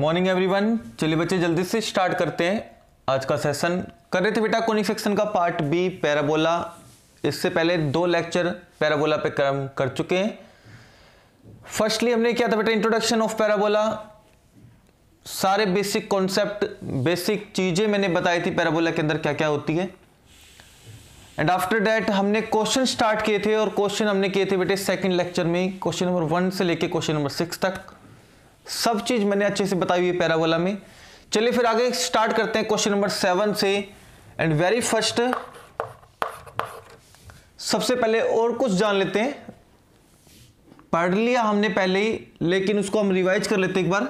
Morning everyone. चलिए बच्चे जल्दी से स्टार्ट करते हैं आज का सेशन। कर रहे थे बेटा कोनिक सेक्शन का पार्ट बी पैराबोला। इससे पहले 2 लेक्चर पैराबोला पे कर चुके हैं। फर्स्टली हमने किया था बेटा इंट्रोडक्शन ऑफ पैराबोला। सारे बेसिक कॉन्सेप्ट, बेसिक चीजें मैंने बताई थी पैराबोला के अंदर क्या क्या होती है। एंड आफ्टर दैट हमने क्वेश्चन स्टार्ट किए थे और क्वेश्चन हमने किए थे बेटे सेकंड लेक्चर में, क्वेश्चन नंबर 1 से लेके क्वेश्चन नंबर 6 तक। सब चीज मैंने अच्छे से बताई हुई है पैराबोला में। चलिए फिर आगे स्टार्ट करते हैं क्वेश्चन नंबर 7 से। एंड वेरी फर्स्ट सबसे पहले और कुछ जान लेते हैं। पढ़ लिया हमने पहले ही, लेकिन उसको हम रिवाइज कर लेते हैं एक बार।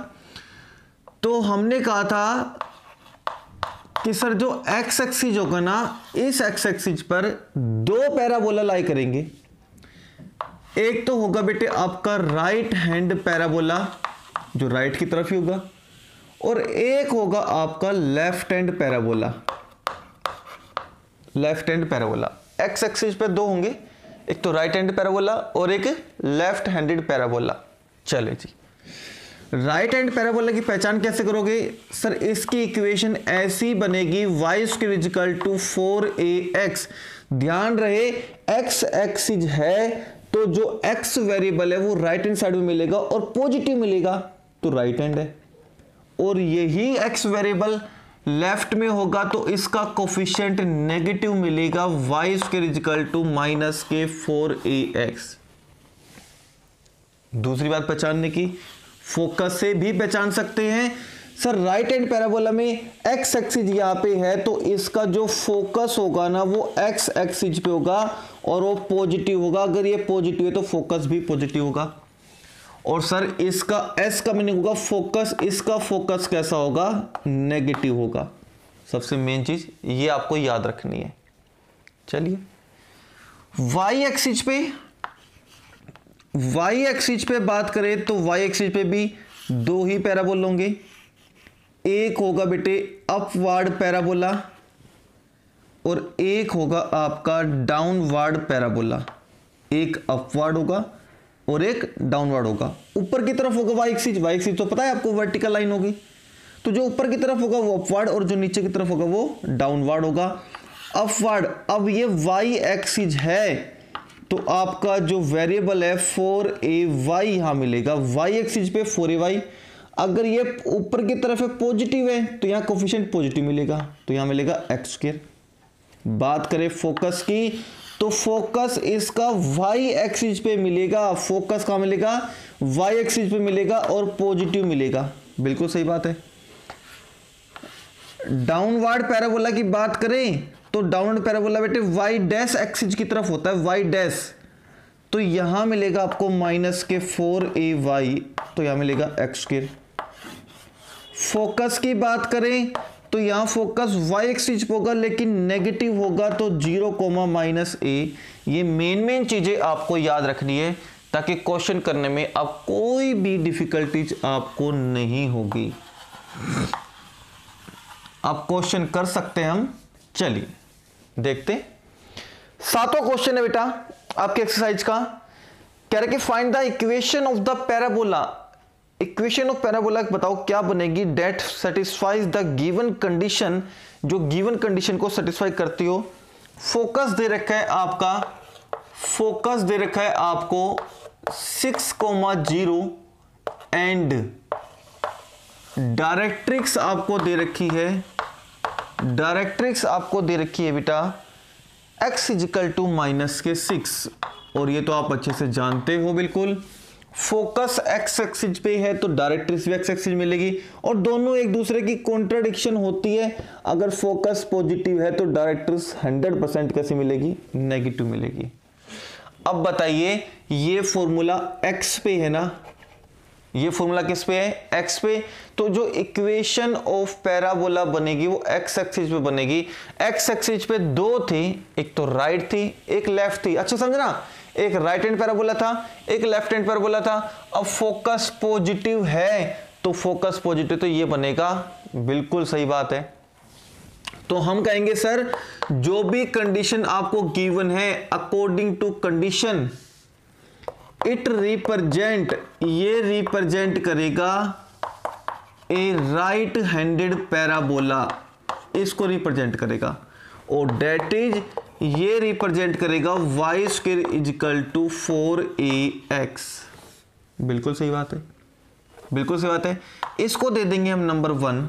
तो हमने कहा था कि सर जो एक्स एक्सिस होगा ना, इस एक्स एक्सिस पर 2 पैराबोला लाई करेंगे। एक तो होगा बेटे आपका राइट हैंड पैराबोला जो राइट की तरफ ही होगा, और एक होगा आपका left hand parabola. Left hand parabola x axis पे 2 होंगे, एक तो राइट हैंड पैराबोला और एक लेफ्ट हैंडेड पैराबोला। चले जी, राइट हैंड पैराबोला की पहचान कैसे करोगे सर? इसकी इक्वेशन ऐसी बनेगी y² = 4ax। ध्यान रहे x एक्सिस है तो जो x वेरिएबल है वो राइट हैंड साइड में मिलेगा और पॉजिटिव मिलेगा तो राइट हैंड है, और यही x वेरिएबल लेफ्ट में होगा तो इसका कोफिशिएंट नेगेटिव मिलेगा y² = -4ax। दूसरी बात पहचानने की, फोकस से भी पहचान सकते हैं सर। राइट हैंड पैराबोला में एक्स एक्सिस यहां पे है तो इसका जो फोकस होगा ना वो एक्स एक्सिस पे होगा और वो पॉजिटिव होगा। अगर ये पॉजिटिव है तो फोकस भी पॉजिटिव होगा। और सर इसका एस का मीनिंग होगा फोकस, इसका फोकस कैसा होगा? नेगेटिव होगा। सबसे मेन चीज ये आपको याद रखनी है। चलिए वाई एक्सिस पे बात करें तो वाई एक्सिस पे भी 2 ही पैराबोला होंगे। एक होगा बेटे अपवार्ड पैराबोला और एक होगा आपका डाउनवार्ड पैराबोला। एक अपवार्ड होगा और एक डाउनवार्ड होगा। ऊपर की तरफ होगा वाई एक्सिस तो पता है आपको वर्टिकल लाइन होगी, तो जो ऊपर की तरफ होगा वो अपवार्ड और जो नीचे की तरफ होगा वो डाउनवार्ड होगा। अपवार्ड, अब ये वाई एक्सिस है तो आपका जो वेरिएबल है 4ay यहां मिलेगा। वाई एक्सिस पे 4ay। अगर ये ऊपर की तरफ है पॉजिटिव है तो यहां कोफिशिएंट पॉजिटिव मिलेगा तो यहां मिलेगा x²। बात करें फोकस की तो फोकस इसका y एक्सिस पे मिलेगा। फोकस कहां मिलेगा? y एक्सिस पे मिलेगा और पॉजिटिव मिलेगा। बिल्कुल सही बात है। डाउनवार्ड पैराबोला की बात करें तो डाउनवर्ड पैराबोला बेटे y' एक्सिस की तरफ होता है, y', तो यहां मिलेगा आपको -4ay तो यहां मिलेगा x²। फोकस की बात करें तो यहां फोकस y एक्सिस पे होगा लेकिन नेगेटिव होगा तो 0, -a। ये मेन चीजें आपको याद रखनी है ताकि क्वेश्चन करने में आप कोई भी डिफिकल्टीज आपको नहीं होगी। आप क्वेश्चन कर सकते हैं हम। चलिए देखते हैं। 7वां क्वेश्चन है बेटा आपके एक्सरसाइज का। कह रहे कि find the equation of the parabola. Equation of parabola बताओ क्या बनेगी? That satisfies the given condition, जो गिवन कंडीशन को सेटिस्फाई करती हो। फोकस दे रखा है आपका, फोकस दे रखा है आपको 6,0 एंड डायरेक्ट्रिक्स आपको दे रखी है, डायरेक्ट्रिक्स आपको दे रखी है बेटा x = -6। और ये तो आप अच्छे से जानते हो बिल्कुल। फोकस x एक्सिस पे है तो डायरेक्ट्रिक्स भी x एक्सिस मिलेगी और दोनों एक दूसरे की कॉन्ट्राडिक्शन होती है। अगर फोकस पॉजिटिव है तो डायरेक्ट्रिक्स 100% कैसे मिलेगी? नेगेटिव मिलेगी। अब बताइए ये फॉर्मूला x पे है ना, ये फॉर्मूला किस पे है? x पे। तो जो इक्वेशन ऑफ पैराबोला बनेगी वो x एक्सिस पे बनेगी। x एक्सिस पे 2 थी, एक तो राइट थी एक लेफ्ट थी। अच्छा समझना, एक राइट हैंड पैराबोला था एक लेफ्ट हैंड पैराबोला था। अब फोकस पॉजिटिव है तो फोकस पॉजिटिव तो ये बनेगा। बिल्कुल सही बात है। तो हम कहेंगे सर जो भी कंडीशन आपको गिवन है according to condition it represent, ये रिप्रेजेंट करेगा ए राइट हैंडेड पैराबोला, इसको रिप्रेजेंट करेगा, और डेट इज ये रिप्रेजेंट करेगा y square equal to 4ax। बिल्कुल सही बात है, बिल्कुल सही बात है। इसको दे देंगे हम नंबर 1।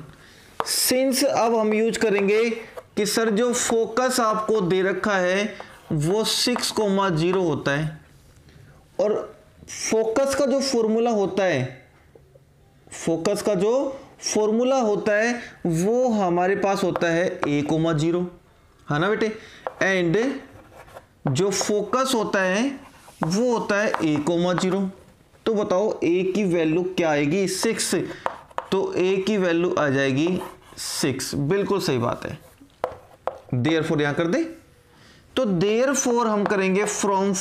सिंस अब हम यूज करेंगे कि सर जो फोकस आपको दे रखा है वो 6,0 होता है, और फोकस का जो फॉर्मूला होता है, फोकस का जो फॉर्मूला होता है वो हमारे पास होता है a,0, है ना बेटे। एंड जो फोकस होता है वो होता है a,0। तो बताओ a की वैल्यू क्या आएगी? 6। तो a की वैल्यू आ जाएगी 6। बिल्कुल सही बात है। देयरफॉर यहां कर दे, तो देयरफॉर हम करेंगे फ्रॉम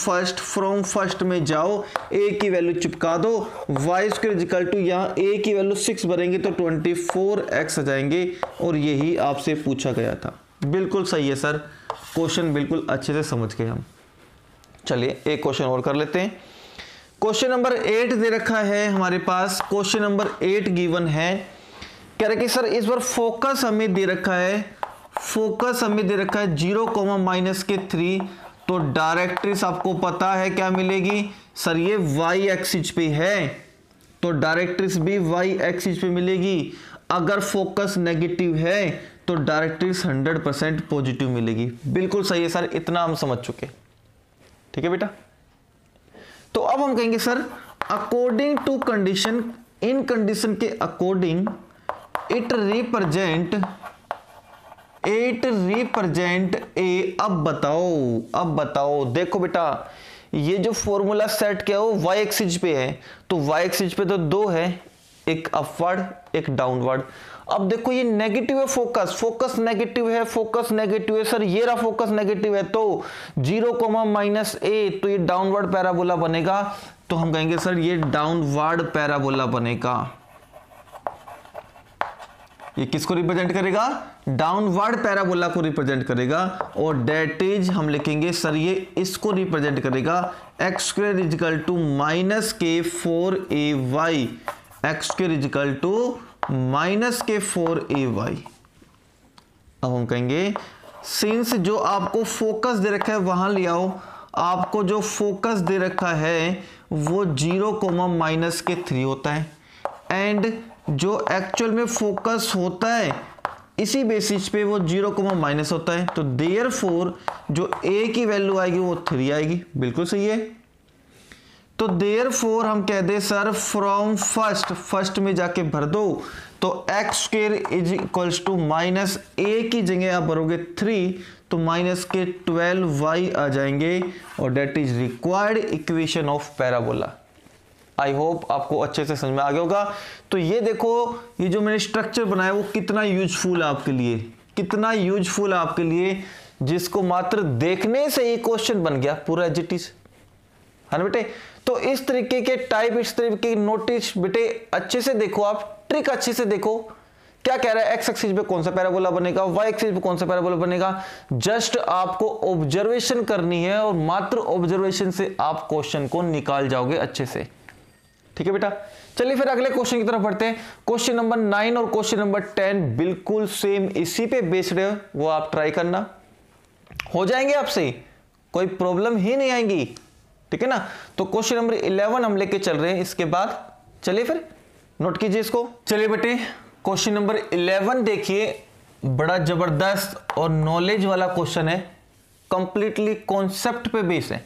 फर्स्ट में जाओ, a की वैल्यू चिपका दो, वाई स्क्वायर इक्वल टू यहाँ a की वैल्यू 6 भरेंगे तो 24x आ जाएंगे, और यही आपसे पूछा गया था। बिल्कुल सही है सर, क्वेश्चन बिल्कुल अच्छे से समझ गए हम। चलिए एक क्वेश्चन और कर लेते हैं। क्वेश्चन नंबर 8 दे रखा है हमारे पास। क्वेश्चन नंबर 8 गिवन है, कह रहे कि सर इस बार फोकस हमें दे रखा है, फोकस हमें दे रखा है 0,-3। तो डायरेक्ट्रिक्स आपको पता है क्या मिलेगी सर, ये y एक्सिस पे है तो डायरेक्ट्रिक्स भी y एक्सिस पे मिलेगी। अगर फोकस नेगेटिव है तो डायरेक्ट्रिक्स 100% पॉजिटिव मिलेगी। बिल्कुल सही है सर, इतना हम समझ चुके। ठीक है बेटा, तो अब हम कहेंगे sir according to condition, in condition के अकॉर्डिंग इट रिप्रेजेंट ए। अब बताओ देखो बेटा, ये जो फॉर्मूला सेट किया हो y एक्सिस पे है, तो y एक्सिस पे तो 2 है, एक अपवर्ड एक डाउनवर्ड। अब देखो ये नेगेटिव है, फोकस नेगेटिव है सर, ये रहा फोकस नेगेटिव है, तो 0,-a, तो ये डाउनवर्ड पैराबोला बनेगा। तो हम कहेंगे सर ये डाउनवर्ड पैराबोला बनेगा। ये किसको रिप्रेजेंट करेगा? डाउनवर्ड पैराबोला को रिप्रेजेंट करेगा, और डेट इज हम लिखेंगे सर ये इसको रिप्रेजेंट करेगा x² is equal to -k4ay, x² is equal to -k4ay। अब हम कहेंगे सिंस जो आपको फोकस दे रखा है वहां ले आओ, आपको जो फोकस दे रखा है वो 0,-3 होता है, एंड जो एक्चुअल में फोकस होता है इसी बेसिस पे वो 0,- होता है। तो देयरफॉर जो a की वैल्यू आएगी वो 3 आएगी। बिल्कुल सही है। तो देयरफॉर हम कह दे सर फ्रॉम फर्स्ट में जाके भर दो, तो x² is equals to -a की जगह आप भरोगे 3, तो -k12y आ जाएंगे, और that is required equation of parabola. I hope आपको अच्छे से समझ में आ गया होगा। तो ये देखो, ये जो मैंने स्ट्रक्चर बनाया वो कितना यूजफुल है आपके लिए, कितना यूजफुल है आपके लिए, जिसको मात्र देखने से ही क्वेश्चन बन गया पूरा एज इट इज, है ना बेटे। तो इस तरीके के टाइप, इस तरीके की नोटिस बेटे अच्छे से देखो, आप ट्रिक अच्छे से देखो। क्या कह रहा है, एक्स एक्सिस पे कौन सा पैराबोला बनेगा, वाई एक्सिस पे कौन सा पैराबोला बनेगा। जस्ट आपको ऑब्जर्वेशन करनी है, और मात्र ऑब्जर्वेशन से आप क्वेश्चन को निकाल जाओगे अच्छे से। ठीक है बेटा, चलिए फिर अगले क्वेश्चन की तरफ बढ़ते हैं। क्वेश्चन नंबर 9 और क्वेश्चन नंबर 10 बिल्कुल सेम इसी पे बेस्ड है, वो आप ट्राई करना, हो जाएंगे आपसे, कोई प्रॉब्लम ही नहीं आएगी। ठीक है ना। तो क्वेश्चन नंबर 11 हम लेके चल रहे हैं इसके बाद। चलिए फिर नोट कीजिए इसको। चलिए बेटे क्वेश्चन नंबर 11 देखिए, बड़ा जबरदस्त और नॉलेज वाला क्वेश्चन है, कंप्लीटली कॉन्सेप्ट पे बेस है।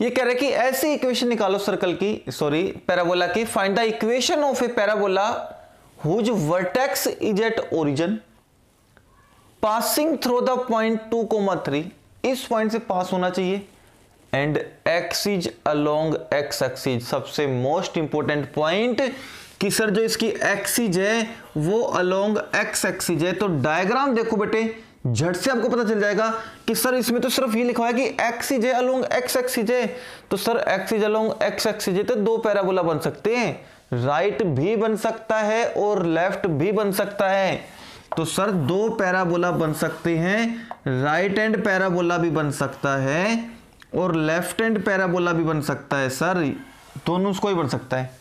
ये कह रहे कि ऐसी इक्वेशन निकालो सर्कल की, सॉरी पैराबोला की। Find the equation of a parabola whose vertex is at origin passing through the point 2,3, इस पॉइंट से पास होना चाहिए, and x is along x axis. सबसे मोस्ट इंपोर्टेंट पॉइंट कि सर जो इसकी एक्सिस है वो अलोंग एक्स एक्सिस है। तो डायग्राम देखो बेटे, झट से आपको पता चल जाएगा कि सर इसमें तो सिर्फ ये लिखा है कि एक्सिस है अलोंग एक्स एक्सिस है, तो sir axis along x axis है तो दो पैराबोला बन सकते हैं, राइट भी बन सकता है और लेफ्ट भी बन सकता है। तो सर दो पैराबोला बन सकते हैं, राइट हैंड पैराबोला भी बन सकता है और लेफ्ट हैंड पैराबोला भी बन सकता है। सर दोनों को ही बन सकता है।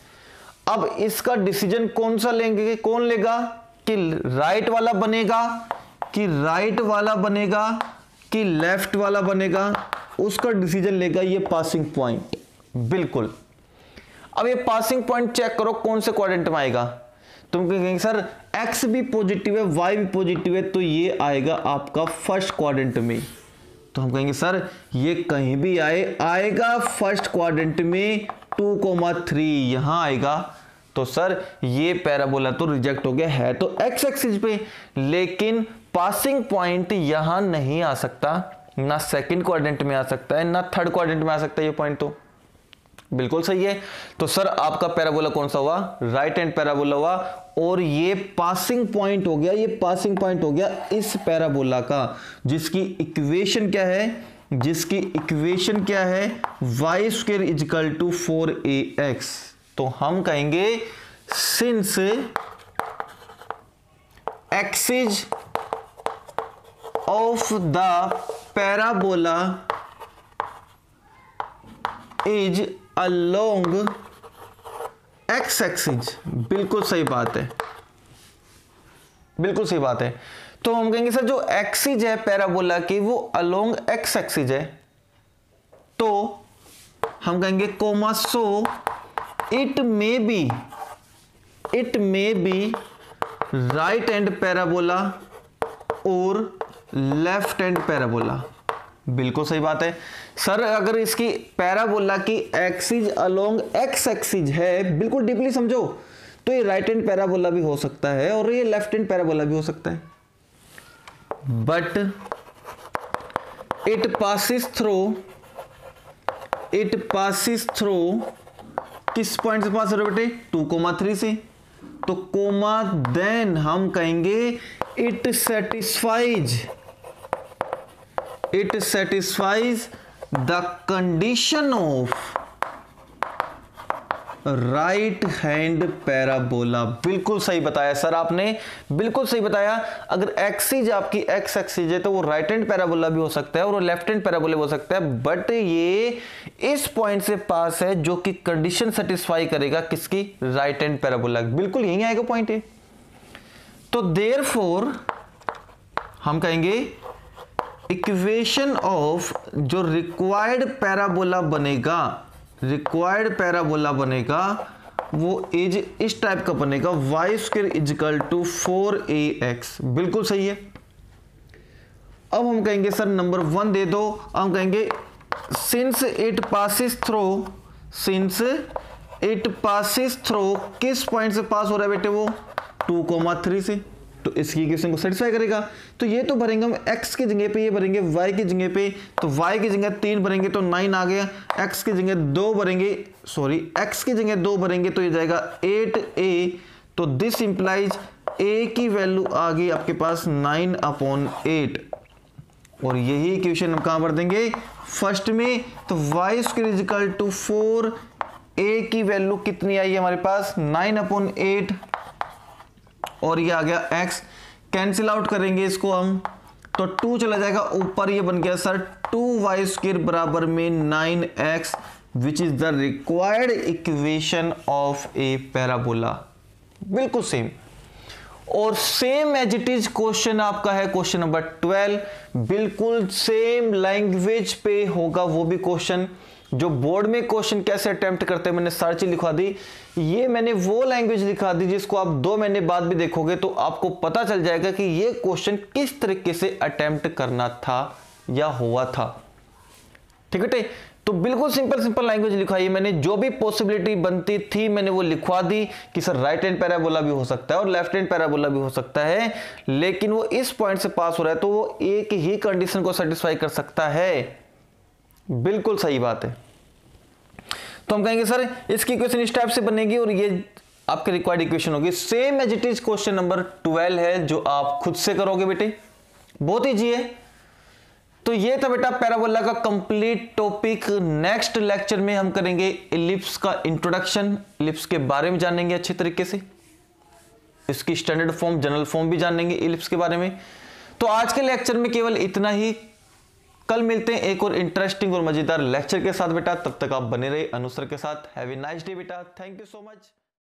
अब इसका डिसीजन कौन सा लेंगे, कौन लेगा कि राइट वाला बनेगा कि राइट वाला बनेगा कि लेफ्ट वाला बनेगा, उसका डिसीजन लेगा ये पासिंग पॉइंट। बिल्कुल। अब ये पासिंग पॉइंट चेक करो कौन से क्वाड्रेंट में आएगा। तुम कहेंगे सर x भी पॉजिटिव है y भी पॉजिटिव है, तो ये आएगा आपका फर्स्ट क्वाड्रेंट में। तो हम कहेंगे सर ये कहीं भी आएगा फर्स्ट क्वाड्रेंट में 2,3 यहां आएगा। तो सर ये पैराबोला तो रिजेक्ट हो गया, है तो x एक्सिस पे, लेकिन पासिंग पॉइंट यहां नहीं आ सकता, ना सेकंड क्वाड्रेंट में आ सकता है ना थर्ड क्वाड्रेंट में आ सकता है ये पॉइंट। तो बिल्कुल सही है। तो सर आपका पैराबोला कौन सा हुआ, राइट हैंड पैराबोला हुआ, और ये पासिंग पॉइंट हो गया, ये पासिंग पॉइंट हो गया इस पैराबोला का, जिसकी इक्वेशन क्या है, जिसकी इक्वेशन क्या है, y square equal to 4ax। तो हम कहेंगे since axis of the parabola is along x axis. बिल्कुल सही बात है, बिल्कुल सही बात है। तो हम कहेंगे सर जो एक्सिस है पैराबोला की वो अलोंग एक्स एक्सिस है, तो हम कहेंगे comma so it may be right hand parabola और लेफ्ट हैंड पैराबोला। बिल्कुल सही बात है सर। अगर इसकी पैराबोला की एक्सिस अलोंग एक्स एक्सिस है, बिल्कुल डीपली समझो, तो ये राइट हैंड पैराबोला भी हो सकता है और ये लेफ्ट हैंड पैराबोला भी हो सकता है, बट इट पासिस थ्रू किस पॉइंट से पास हो रहा है बेटे, 2,3 से। तो कोमा देन हम कहेंगे it satisfies the condition of right hand parabola. बिल्कुल सही बताया सर आपने, बिल्कुल सही बताया। अगर एक्सिस आपकी एक्स एक्सिस है तो वो राइट हैंड पैराबोला भी हो सकता है और वो लेफ्ट हैंड पैराबोला भी हो सकता है, बट ये इस पॉइंट से पास है जो कि कंडीशन सेटिस्फाई करेगा किसकी, राइट हैंड पैराबोला। बिल्कुल यही आएगा पॉइंट है। तो देयरफॉर हम कहेंगे इक्वेशन ऑफ जो रिक्वायर्ड पैराबोला बनेगा वो इज इस टाइप का बनेगा, y square equal to 4ax। बिल्कुल सही है। अब हम कहेंगे सर नंबर 1 दे दो। हम कहेंगे सिंस इट पासिस थ्रू किस पॉइंट से पास हो रहा है बेटे, वो 2,3 से, तो इसकी इक्वेशन को सेटिस्फाई करेगा। तो ये तो भरेंगे हम x की जगह पे, ये भरेंगे y की जगह पे, तो y की जगह 3 भरेंगे तो 9 आ गया, x की जगह 2 भरेंगे, x की जगह 2 भरेंगे तो ये जाएगा 8a। तो दिस इंप्लाइज a की वैल्यू आ गई आपके पास 9/8, और यही इक्वेशन हम कहां भर देंगे, फर्स्ट में। तो y square equal to 4, a की वैल्यू कितनी आई है हमारे पास 9/8, और ये आ गया x। कैंसिल आउट करेंगे इसको हम, तो 2 चला जाएगा ऊपर, ये बन गया सर 2y स्क्वायर बराबर में 9x, which is the required equation of a parabola. बिल्कुल सेम, और same as it is question आपका है क्वेश्चन नंबर 12। बिल्कुल सेम लैंग्वेज पे होगा वो भी क्वेश्चन। जो बोर्ड में क्वेश्चन कैसे अटेम्प्ट करते हैं मैंने सारी चीज लिखवा दी, ये मैंने वो लैंग्वेज लिखा दी जिसको आप 2 महीने बाद भी देखोगे तो आपको पता चल जाएगा कि ये क्वेश्चन किस तरीके से अटेम्प्ट करना था या हुआ था। ठीक है, तो बिल्कुल सिंपल लैंग्वेज लिखवाई मैंने, जो भी पॉसिबिलिटी बनती थी मैंने वो लिखवा दी कि सर राइट हैंड पैराबोला भी हो सकता है और लेफ्ट हैंड पैराबोला भी हो सकता है, लेकिन वो इस पॉइंट से पास हो रहा है तो वो एक ही कंडीशन को सेटिस्फाई कर सकता है। बिल्कुल सही बात है। तो हम कहेंगे सर इसकी इक्वेशन इस टाइप से बनेगी और ये आपके रिक्वायर्ड इक्वेशन होगी। Same as it is question number 12 है जो आप खुद से करोगे बेटे, बहुत ईजी है। तो ये था बेटा पैराबोला का कंप्लीट टॉपिक। नेक्स्ट लेक्चर में हम करेंगे इलिप्स का इंट्रोडक्शन, इलिप्स के बारे में जानेंगे अच्छे तरीके से, इसकी स्टैंडर्ड फॉर्म जनरल फॉर्म भी जानेंगे इलिप्स के बारे में। तो आज के लेक्चर में केवल इतना ही, कल मिलते हैं एक और इंटरेस्टिंग और मजेदार लेक्चर के साथ बेटा। तब तक आप बने रहे अनुसर के साथ। हैव ए नाइस डे बेटा, थैंक यू सो मच।